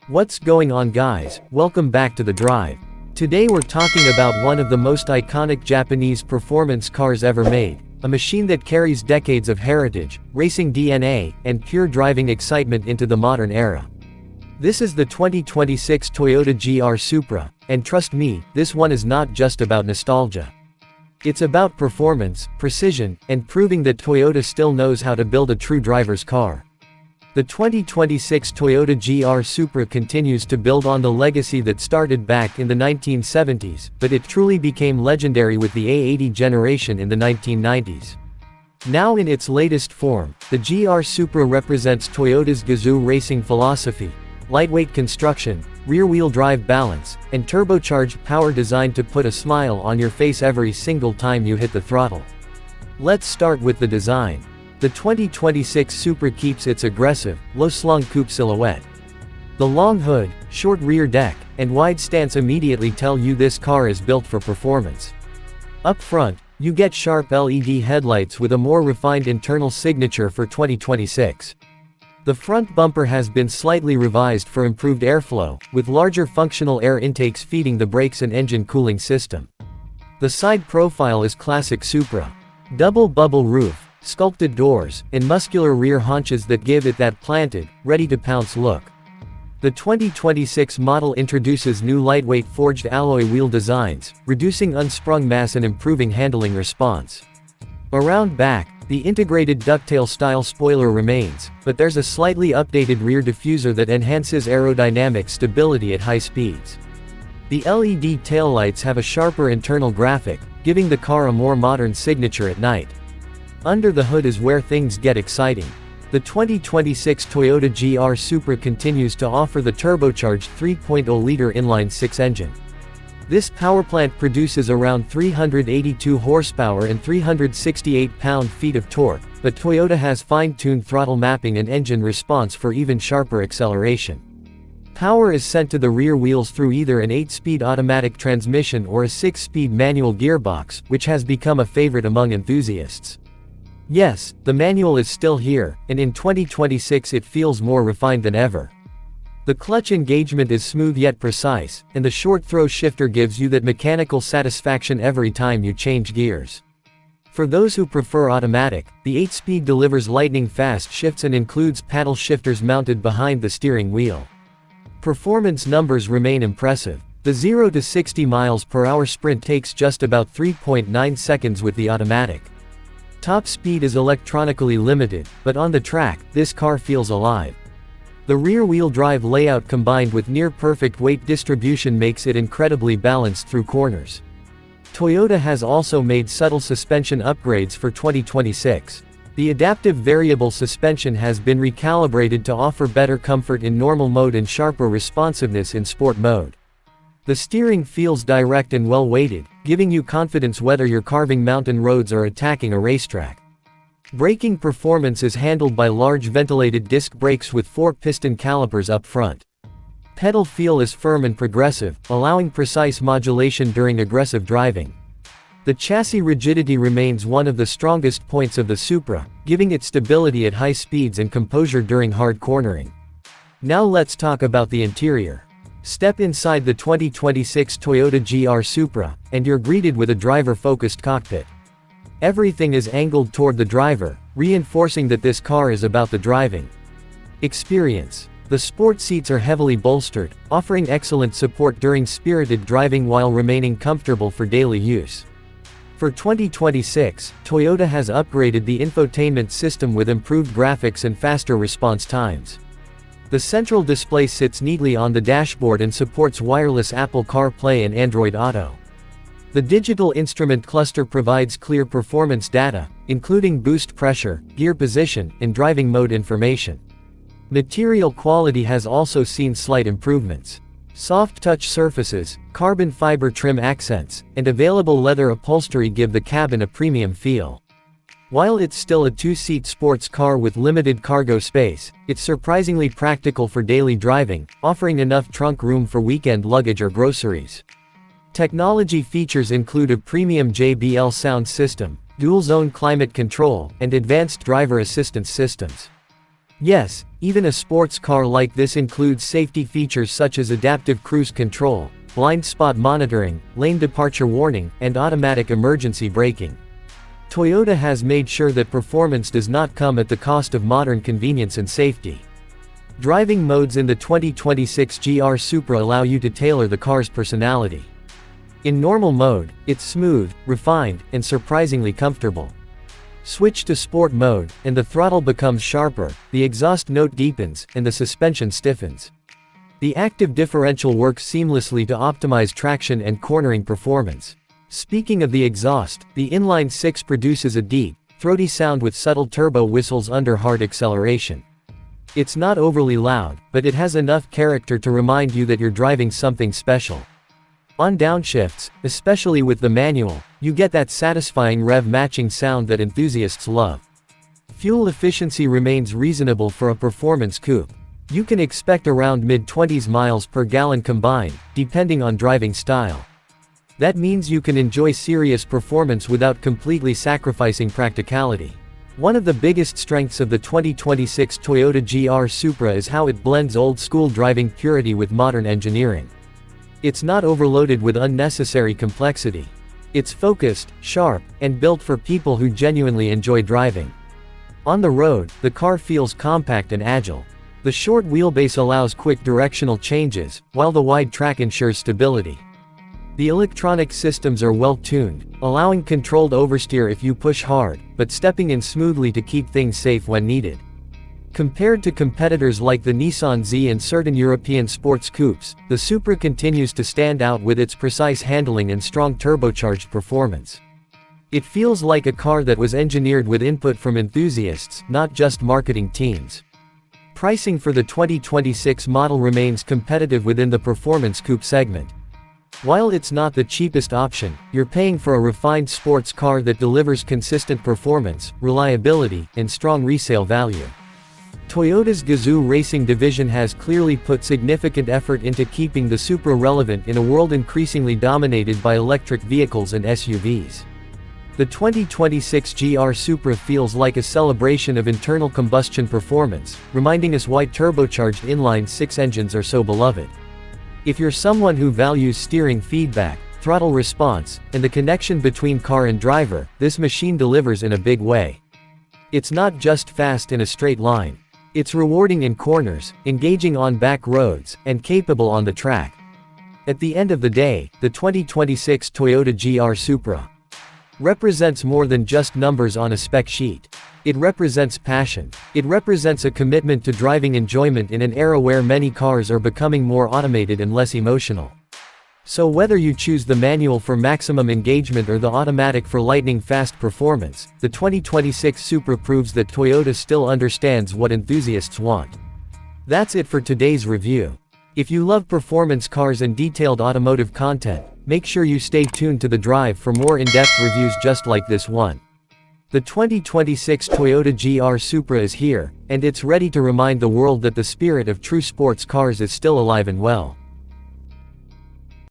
What's going on, guys? Welcome back to The Drive. Today we're talking about one of the most iconic Japanese performance cars ever made, a machine that carries decades of heritage, racing DNA, and pure driving excitement into the modern era. This is the 2026 Toyota GR Supra, and trust me, this one is not just about nostalgia. It's about performance, precision, and proving that Toyota still knows how to build a true driver's car. The 2026 Toyota GR Supra continues to build on the legacy that started back in the 1970s, but it truly became legendary with the A80 generation in the 1990s. Now in its latest form, the GR Supra represents Toyota's Gazoo racing philosophy: lightweight construction, rear-wheel drive balance, and turbocharged power designed to put a smile on your face every single time you hit the throttle. Let's start with the design. The 2026 Supra keeps its aggressive, low-slung coupe silhouette. The long hood, short rear deck, and wide stance immediately tell you this car is built for performance. Up front, you get sharp LED headlights with a more refined internal signature for 2026. The front bumper has been slightly revised for improved airflow, with larger functional air intakes feeding the brakes and engine cooling system. The side profile is classic Supra. Double bubble roof, sculpted doors, and muscular rear haunches that give it that planted, ready-to-pounce look. The 2026 model introduces new lightweight forged alloy wheel designs, reducing unsprung mass and improving handling response. Around back, the integrated ducktail-style spoiler remains, but there's a slightly updated rear diffuser that enhances aerodynamic stability at high speeds. The LED taillights have a sharper internal graphic, giving the car a more modern signature at night. Under the hood is where things get exciting. The 2026 Toyota GR Supra continues to offer the turbocharged 3.0-liter inline-six engine. This powerplant produces around 382 horsepower and 368 pound-feet of torque, but Toyota has fine-tuned throttle mapping and engine response for even sharper acceleration. Power is sent to the rear wheels through either an 8-speed automatic transmission or a 6-speed manual gearbox, which has become a favorite among enthusiasts. Yes, the manual is still here, and in 2026 it feels more refined than ever. The clutch engagement is smooth yet precise, and the short throw shifter gives you that mechanical satisfaction every time you change gears. For those who prefer automatic, the 8-speed delivers lightning-fast shifts and includes paddle shifters mounted behind the steering wheel. Performance numbers remain impressive. The 0 to 60 miles per hour sprint takes just about 3.9 seconds with the automatic. Top speed is electronically limited, but on the track, this car feels alive. The rear-wheel drive layout combined with near-perfect weight distribution makes it incredibly balanced through corners. Toyota has also made subtle suspension upgrades for 2026. The adaptive variable suspension has been recalibrated to offer better comfort in normal mode and sharper responsiveness in sport mode. The steering feels direct and well-weighted, giving you confidence whether you're carving mountain roads or attacking a racetrack. Braking performance is handled by large ventilated disc brakes with 4-piston calipers up front. Pedal feel is firm and progressive, allowing precise modulation during aggressive driving. The chassis rigidity remains one of the strongest points of the Supra, giving it stability at high speeds and composure during hard cornering. Now let's talk about the interior. Step inside the 2026 Toyota GR Supra, and you're greeted with a driver-focused cockpit. Everything is angled toward the driver, reinforcing that this car is about the driving experience. The sport seats are heavily bolstered, offering excellent support during spirited driving while remaining comfortable for daily use. For 2026, Toyota has upgraded the infotainment system with improved graphics and faster response times. The central display sits neatly on the dashboard and supports wireless Apple CarPlay and Android Auto. The digital instrument cluster provides clear performance data, including boost pressure, gear position, and driving mode information. Material quality has also seen slight improvements. Soft touch surfaces, carbon fiber trim accents, and available leather upholstery give the cabin a premium feel. While it's still a 2-seat sports car with limited cargo space, it's surprisingly practical for daily driving, offering enough trunk room for weekend luggage or groceries. Technology features include a premium JBL sound system, dual-zone climate control, and advanced driver assistance systems. Yes, even a sports car like this includes safety features such as adaptive cruise control, blind spot monitoring, lane departure warning, and automatic emergency braking. Toyota has made sure that performance does not come at the cost of modern convenience and safety. Driving modes in the 2026 GR Supra allow you to tailor the car's personality. In normal mode, it's smooth, refined, and surprisingly comfortable. Switch to sport mode, and the throttle becomes sharper, the exhaust note deepens, and the suspension stiffens. The active differential works seamlessly to optimize traction and cornering performance. Speaking of the exhaust, the inline-six produces a deep, throaty sound with subtle turbo whistles under hard acceleration. It's not overly loud, but it has enough character to remind you that you're driving something special. On downshifts, especially with the manual, you get that satisfying rev-matching sound that enthusiasts love. Fuel efficiency remains reasonable for a performance coupe. You can expect around mid-20s miles per gallon combined, depending on driving style. That means you can enjoy serious performance without completely sacrificing practicality. One of the biggest strengths of the 2026 Toyota GR Supra is how it blends old-school driving purity with modern engineering. It's not overloaded with unnecessary complexity. It's focused, sharp, and built for people who genuinely enjoy driving. On the road, the car feels compact and agile. The short wheelbase allows quick directional changes, while the wide track ensures stability. The electronic systems are well tuned, allowing controlled oversteer if you push hard, but stepping in smoothly to keep things safe when needed. Compared to competitors like the Nissan Z and certain European sports coupes, the Supra continues to stand out with its precise handling and strong turbocharged performance. It feels like a car that was engineered with input from enthusiasts, not just marketing teams. Pricing for the 2026 model remains competitive within the performance coupe segment. While it's not the cheapest option, you're paying for a refined sports car that delivers consistent performance, reliability, and strong resale value. Toyota's Gazoo Racing division has clearly put significant effort into keeping the Supra relevant in a world increasingly dominated by electric vehicles and SUVs. The 2026 GR Supra feels like a celebration of internal combustion performance, reminding us why turbocharged inline-six engines are so beloved. If you're someone who values steering feedback, throttle response, and the connection between car and driver, this machine delivers in a big way. It's not just fast in a straight line. It's rewarding in corners, engaging on back roads, and capable on the track. At the end of the day, the 2026 Toyota GR Supra represents more than just numbers on a spec sheet. It represents passion. It represents a commitment to driving enjoyment in an era where many cars are becoming more automated and less emotional. So whether you choose the manual for maximum engagement or the automatic for lightning-fast performance, the 2026 Supra proves that Toyota still understands what enthusiasts want. That's it for today's review. If you love performance cars and detailed automotive content, make sure you stay tuned to The Drive for more in-depth reviews just like this one. The 2026 Toyota GR Supra is here, and it's ready to remind the world that the spirit of true sports cars is still alive and well.